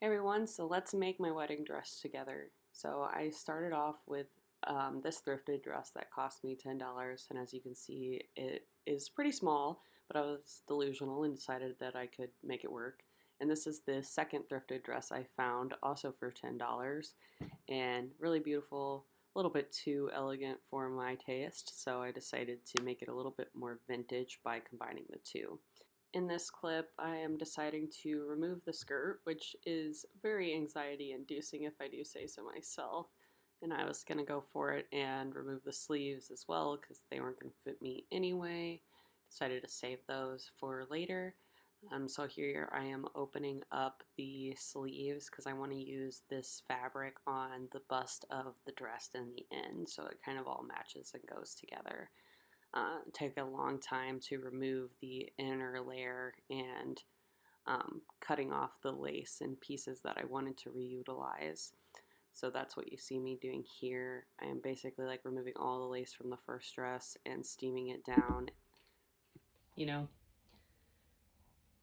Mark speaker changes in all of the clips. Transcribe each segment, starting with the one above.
Speaker 1: Hey everyone, so let's make my wedding dress together. So I started off with this thrifted dress that cost me $10, and as you can see, it is pretty small, but I was delusional and decided that I could make it work. And this is the second thrifted dress I found, also for $10, and really beautiful, a little bit too elegant for my taste, so I decided to make it a little bit more vintage by combining the two. In this clip, I am deciding to remove the skirt, which is very anxiety inducing if I do say so myself. And I was going to go for it and remove the sleeves as well because they weren't going to fit me anyway. Decided to save those for later. So here I am opening up the sleeves because I want to use this fabric on the bust of the dress in the end so it kind of all matches and goes together. Take a long time to remove the inner layer and cutting off the lace in pieces that I wanted to reutilize. So that's what you see me doing here. I am basically like removing all the lace from the first dress and steaming it down. You know,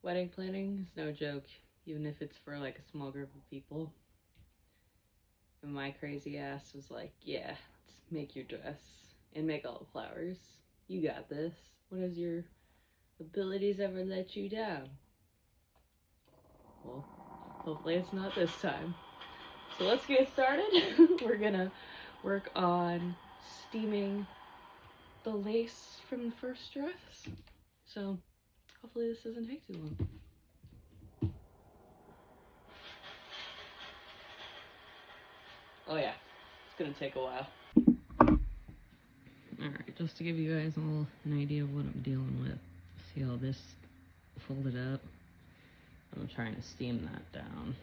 Speaker 1: wedding planning is no joke, even if it's for like a small group of people. And my crazy ass was like, yeah, let's make your dress and make all the flowers. You got this. What has your abilities ever let you down? Well, hopefully it's not this time. So let's get started. We're gonna work on steaming the lace from the first dress. So hopefully this doesn't take too long. Oh yeah, it's gonna take a while. Alright, just to give you guys all an idea of what I'm dealing with. See how this folded up? I'm trying to steam that down.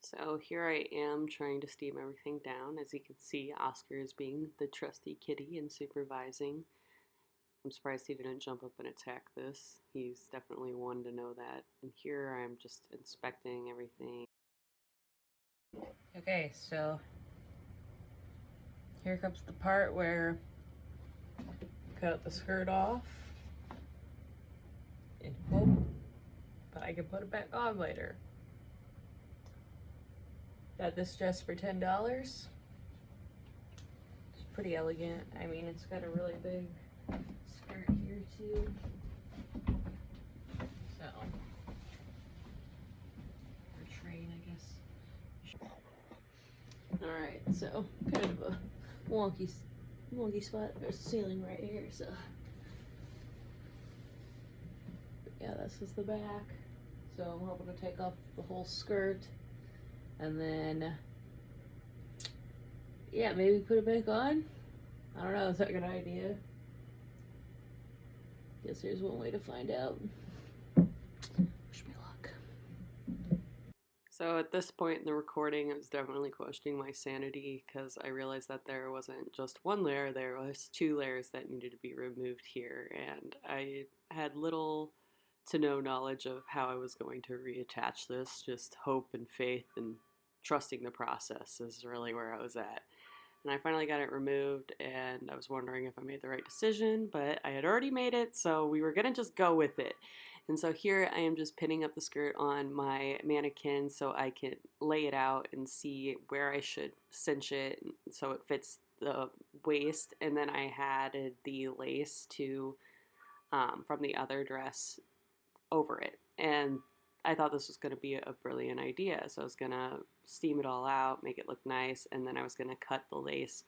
Speaker 1: So here I am trying to steam everything down. As you can see, Oscar is being the trusty kitty and supervising. I'm surprised he didn't jump up and attack this. He's definitely one to know that. And here I'm just inspecting everything. Okay, so here comes the part where I cut the skirt off and hope that I can put it back on later. Got this dress for $10. It's pretty elegant. I mean, it's got a really big skirt here too. So, or train, I guess. Alright, so kind of a wonky spot. There's a ceiling right here, so yeah, this is the back. So I'm hoping to take off the whole skirt and then yeah, maybe put it back on. I don't know, is that a good idea? Guess there's one way to find out. Wish me luck. So at this point in the recording, I was definitely questioning my sanity because I realized that there wasn't just one layer, there was two layers that needed to be removed here, and I had little to no knowledge of how I was going to reattach this. Just hope and faith and trusting the process is really where I was at. And I finally got it removed, and I was wondering if I made the right decision, but I had already made it, so we were gonna just go with it. And so here I am just pinning up the skirt on my mannequin so I can lay it out and see where I should cinch it so it fits the waist. And then I added the lace to from the other dress over it. And I thought this was going to be a brilliant idea. So I was going to steam it all out, make it look nice, and then I was going to cut the lace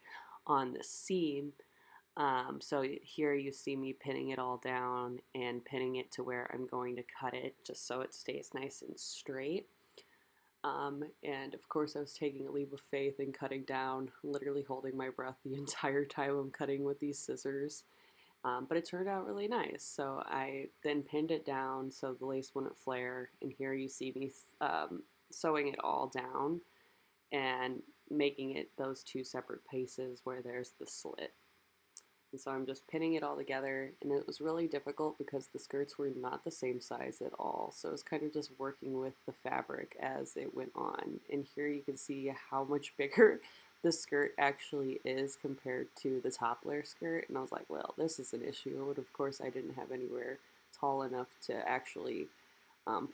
Speaker 1: on the seam. So here you see me pinning it all down and pinning it to where I'm going to cut it just so it stays nice and straight. And of course I was taking a leap of faith and cutting down, literally holding my breath the entire time I'm cutting with these scissors. But it turned out really nice. So I then pinned it down so the lace wouldn't flare. And here you see me sewing it all down and making it those two separate pieces where there's the slit. And so I'm just pinning it all together, and it was really difficult because the skirts were not the same size at all. So it was kind of just working with the fabric as it went on. And here you can see how much bigger the skirt actually is compared to the top layer skirt. And I was like, well, this is an issue. And of course I didn't have anywhere tall enough to actually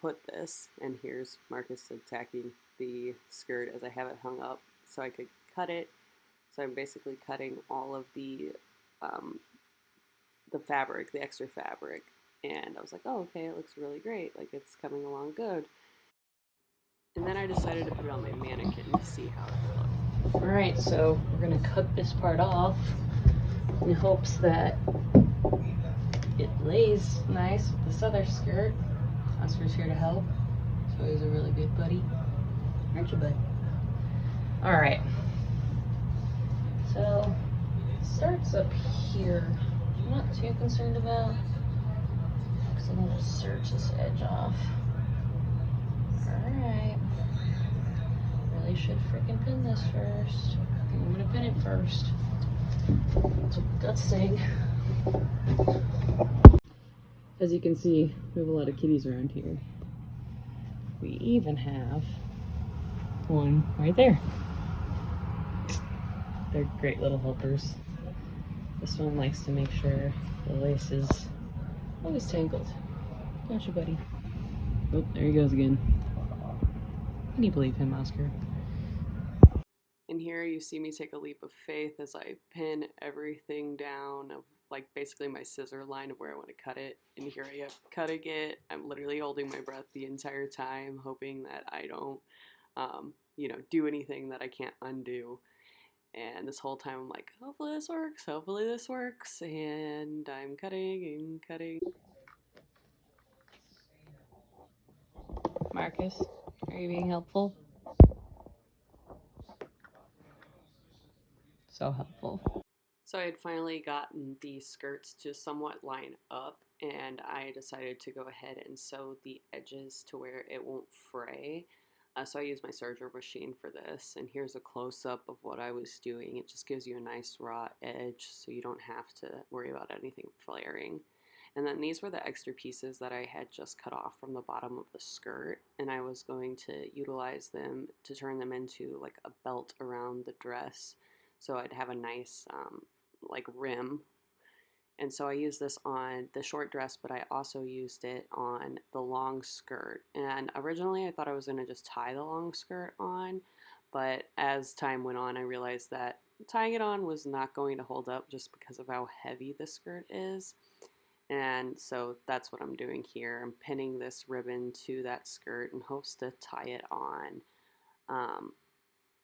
Speaker 1: put this. And here's Marcus attacking the skirt as I have it hung up so I could cut it. So I'm basically cutting all of um, the fabric, the extra fabric. And I was like, oh, okay, it looks really great. Like, it's coming along good. And then I decided to put it on my mannequin to see how it looked.
Speaker 2: Alright, so we're going to cut this part off in hopes that it lays nice with this other skirt. Oscar's here to help, so he's a really good buddy. Aren't you, bud? Alright, so it starts up here. I'm not too concerned about, because I'm going to just serge this edge off. Alright. Really should freaking pin this first. I'm going to pin it first. That's what guts saying. As you can see, we have a lot of kitties around here. We even have one right there. They're great little helpers. This one likes to make sure the lace is always tangled. Don't you, buddy? Oh, there he goes again. Can you believe him, Oscar?
Speaker 1: And here you see me take a leap of faith as I pin everything down of like basically my scissor line of where I want to cut it. And here I am cutting it. I'm literally holding my breath the entire time, hoping that I don't, do anything that I can't undo. And this whole time I'm like, hopefully this works, hopefully this works. And I'm cutting and cutting.
Speaker 2: Marcus, are you being helpful? So helpful.
Speaker 1: So I had finally gotten the skirts to somewhat line up, and I decided to go ahead and sew the edges to where it won't fray. So I used my serger machine for this, and here's a close-up of what I was doing. It just gives you a nice raw edge so you don't have to worry about anything flaring. And then these were the extra pieces that I had just cut off from the bottom of the skirt, and I was going to utilize them to turn them into like a belt around the dress. So I'd have a nice like rim. And so I used this on the short dress, but I also used it on the long skirt. And originally I thought I was going to just tie the long skirt on, but as time went on, I realized that tying it on was not going to hold up just because of how heavy the skirt is. And so that's what I'm doing here. I'm pinning this ribbon to that skirt in hopes to tie it on.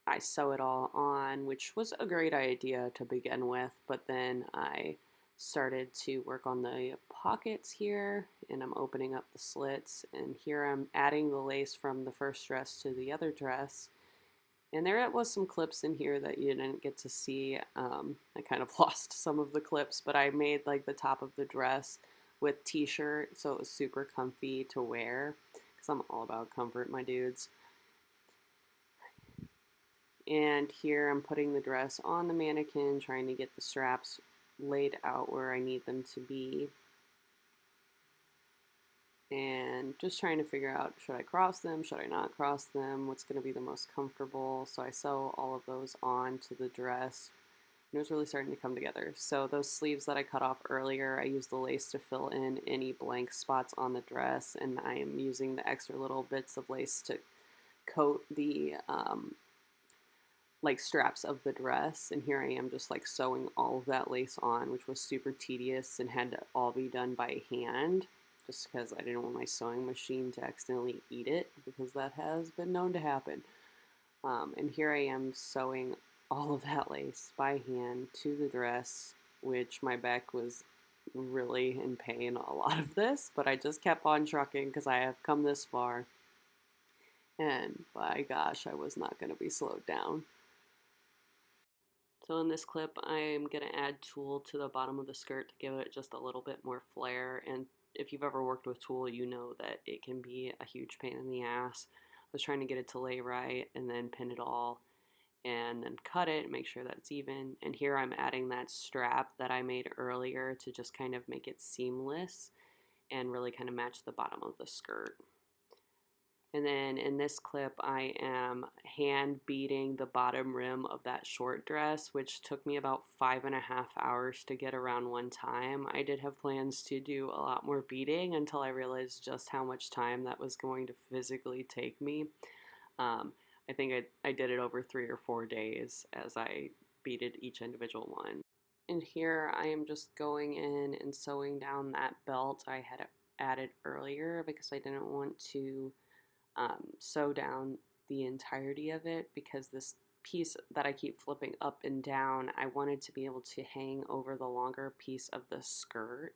Speaker 1: I sew it all on, which was a great idea to begin with, but then I started to work on the pockets here, and I'm opening up the slits, and here I'm adding the lace from the first dress to the other dress. And there was some clips in here that you didn't get to see. I kind of lost some of the clips, but I made like the top of the dress with t-shirt, so it was super comfy to wear, because I'm all about comfort, my dudes. And here I'm putting the dress on the mannequin, trying to get the straps laid out where I need them to be. And just trying to figure out, should I cross them, should I not cross them, what's going to be the most comfortable. So I sew all of those on to the dress. And it was really starting to come together. So those sleeves that I cut off earlier, I used the lace to fill in any blank spots on the dress. And I am using the extra little bits of lace to coat the like straps of the dress, and here I am just like sewing all of that lace on, which was super tedious and had to all be done by hand just because I didn't want my sewing machine to accidentally eat it, because that has been known to happen. And here I am sewing all of that lace by hand to the dress, which my back was really in pain a lot of this, but I just kept on trucking because I have come this far, and by gosh, I was not going to be slowed down. So in this clip, I'm going to add tulle to the bottom of the skirt to give it just a little bit more flair. And if you've ever worked with tulle, you know that it can be a huge pain in the ass. I was trying to get it to lay right and then pin it all and then cut it and make sure that it's even. And here I'm adding that strap that I made earlier to just kind of make it seamless and really kind of match the bottom of the skirt. And then in this clip, I am hand beading the bottom rim of that short dress, which took me about 5.5 hours to get around one time. I did have plans to do a lot more beading until I realized just how much time that was going to physically take me. I think I did it over 3 or 4 days as I beaded each individual one. And here I am just going in and sewing down that belt I had added earlier because I didn't want to sew down the entirety of it, because this piece that I keep flipping up and down, I wanted to be able to hang over the longer piece of the skirt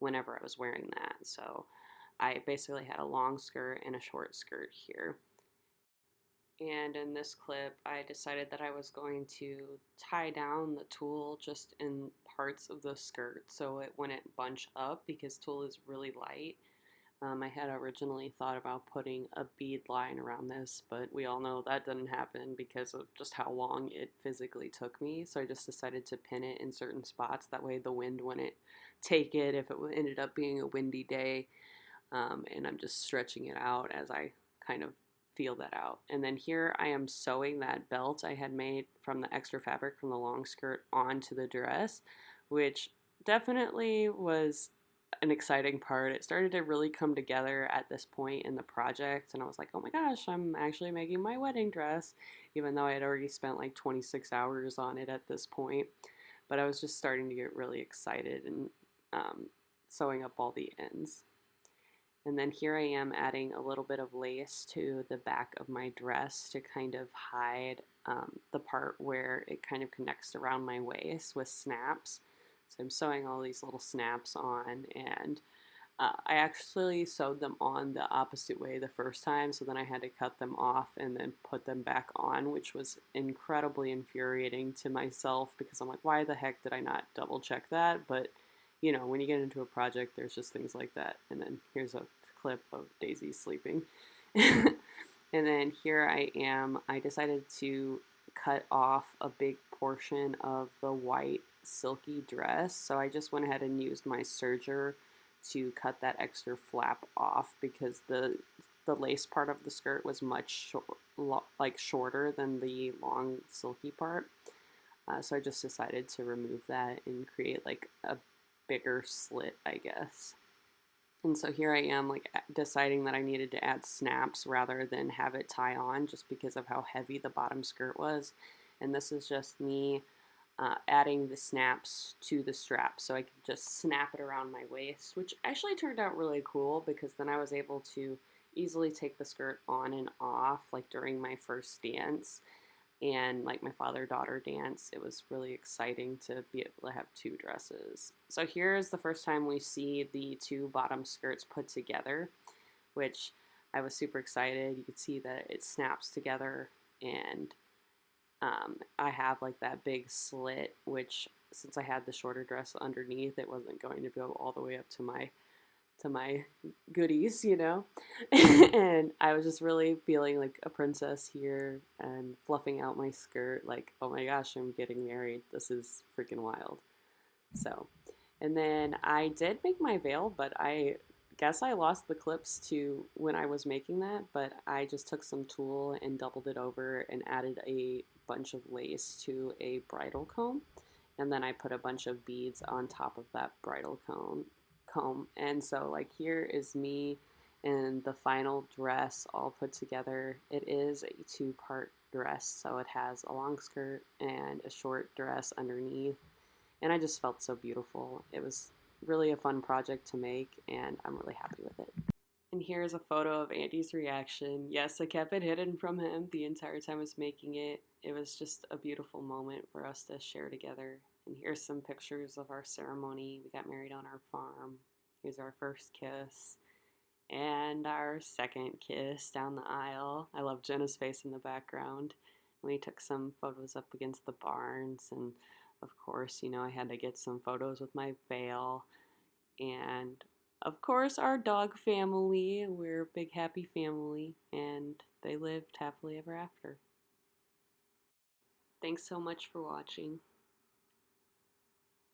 Speaker 1: whenever I was wearing that. So I basically had a long skirt and a short skirt here. And in this clip, I decided that I was going to tie down the tulle just in parts of the skirt so it wouldn't bunch up, because tulle is really light. I had originally thought about putting a bead line around this, but we all know that didn't happen because of just how long it physically took me. So I just decided to pin it in certain spots. That way the wind wouldn't take it if it ended up being a windy day. And I'm just stretching it out as I kind of feel that out. And then here I am sewing that belt I had made from the extra fabric from the long skirt onto the dress, which definitely was an exciting part. It started to really come together at this point in the project, and I was like, oh my gosh, I'm actually making my wedding dress, even though I had already spent like 26 hours on it at this point. But I was just starting to get really excited and sewing up all the ends. And then here I am adding a little bit of lace to the back of my dress to kind of hide the part where it kind of connects around my waist with snaps. So I'm sewing all these little snaps on, and I actually sewed them on the opposite way the first time, so then I had to cut them off and then put them back on, which was incredibly infuriating to myself because I'm like, why the heck did I not double check that? But you know, when you get into a project, there's just things like that. And then here's a clip of Daisy sleeping. And then here I am. I decided to cut off a big portion of the white silky dress. So I just went ahead and used my serger to cut that extra flap off because the lace part of the skirt was much shorter than the long silky part. So I just decided to remove that and create like a bigger slit, I guess. And so here I am like deciding that I needed to add snaps rather than have it tie on, just because of how heavy the bottom skirt was. And this is just me adding the snaps to the strap so I could just snap it around my waist, which actually turned out really cool because then I was able to easily take the skirt on and off like during my first dance. And like my father-daughter dance, it was really exciting to be able to have two dresses. So here is the first time we see the two bottom skirts put together, which I was super excited. You could see that it snaps together, and I have like that big slit, which since I had the shorter dress underneath, it wasn't going to go all the way up to my goodies, you know. And I was just really feeling like a princess here and fluffing out my skirt like, oh my gosh, I'm getting married. This is freaking wild. So, and then I did make my veil, but I guess I lost the clips to when I was making that, but I just took some tulle and doubled it over and added a bunch of lace to a bridal comb. And then I put a bunch of beads on top of that bridal comb. And so like here is me in the final dress all put together. It is a two-part dress, so it has a long skirt and a short dress underneath, and I just felt so beautiful. It was really a fun project to make, and I'm really happy with it. And here's a photo of Andy's reaction. Yes, I kept it hidden from him the entire time I was making it. It was just a beautiful moment for us to share together. And here's some pictures of our ceremony. We got married on our farm. Here's our first kiss. And our second kiss down the aisle. I love Jenna's face in the background. We took some photos up against the barns. And of course, you know, I had to get some photos with my veil. And of course, our dog family. We're a big happy family. And they lived happily ever after. Thanks so much for watching.